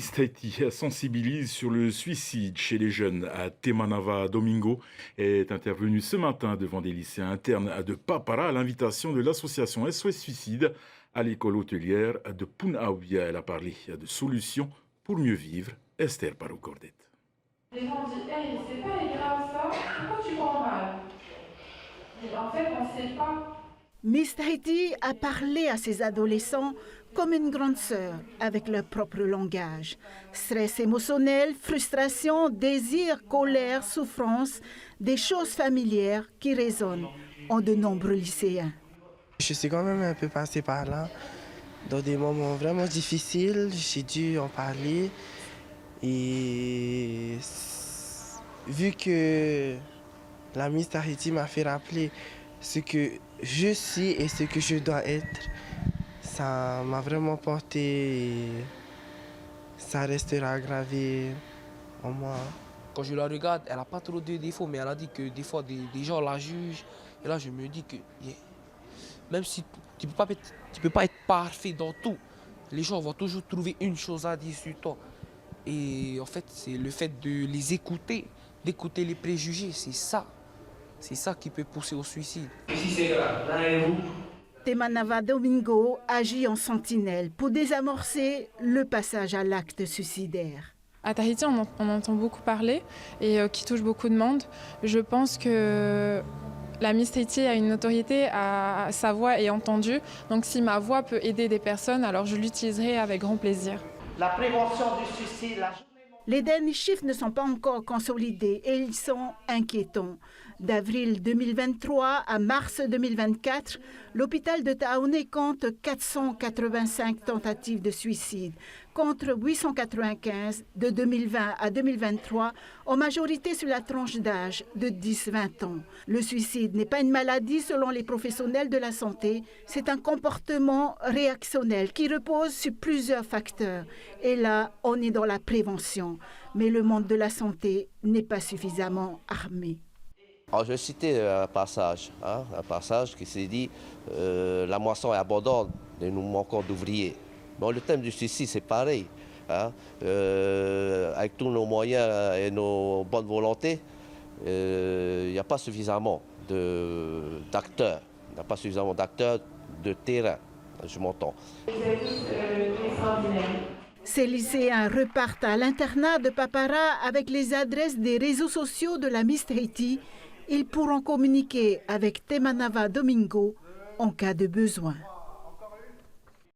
Miss Tahiti sensibilise sur le suicide chez les jeunes. À Temanava Domingo est intervenue ce matin devant des lycéens internes de Papara à l'invitation de l'association SOS Suicide à l'école hôtelière de Punaauia. Elle a parlé de solutions pour mieux vivre. Esther Paroucordet. Les gens disent hey, c'est pas grave ça, pourquoi tu prends mal? Et en fait, on ne sait pas. Miss Tahiti a parlé à ses adolescents comme une grande sœur, avec leur propre langage. Stress émotionnel, frustration, désir, colère, souffrance, des choses familières qui résonnent en de nombreux lycéens. Je suis quand même un peu passée par là, dans des moments vraiment difficiles. J'ai dû en parler. Et vu que la Miss Tahiti m'a fait rappeler ce que je suis et ce que je dois être, ça m'a vraiment porté et ça restera gravé en moi. Quand je la regarde, elle n'a pas trop de défauts, mais elle a dit que des fois des gens la jugent. Et là, je me dis que même si tu ne peux pas être parfait dans tout, les gens vont toujours trouver une chose à dire sur toi. Et en fait, c'est le fait de les écouter, d'écouter les préjugés, c'est ça qui peut pousser au suicide. Si c'est grave, vous. Temanava Domingo agit en sentinelle pour désamorcer le passage à l'acte suicidaire. À Tahiti, on entend beaucoup parler et qui touche beaucoup de monde. Je pense que la Miss Tahiti a une notoriété, sa voix est entendue. Donc si ma voix peut aider des personnes, alors je l'utiliserai avec grand plaisir. La prévention du suicide, Les derniers chiffres ne sont pas encore consolidés et ils sont inquiétants. D'avril 2023 à mars 2024, l'hôpital de Taoné compte 485 tentatives de suicide, contre 895 de 2020 à 2023, en majorité sur la tranche d'âge de 10-20 ans. Le suicide n'est pas une maladie selon les professionnels de la santé, c'est un comportement réactionnel qui repose sur plusieurs facteurs. Et là, on est dans la prévention. Mais le monde de la santé n'est pas suffisamment armé. Alors, je vais citer un passage qui s'est dit la moisson est abondante et nous manquons d'ouvriers. Bon, le thème du suicide, c'est pareil. Avec tous nos moyens et nos bonnes volontés, il n'y a pas suffisamment d'acteurs. Il n'y a pas suffisamment d'acteurs de terrain, je m'entends. Ces lycéens repartent à l'internat de Papara avec les adresses des réseaux sociaux de la Miss Tahiti. Ils pourront communiquer avec Temanava Domingo en cas de besoin.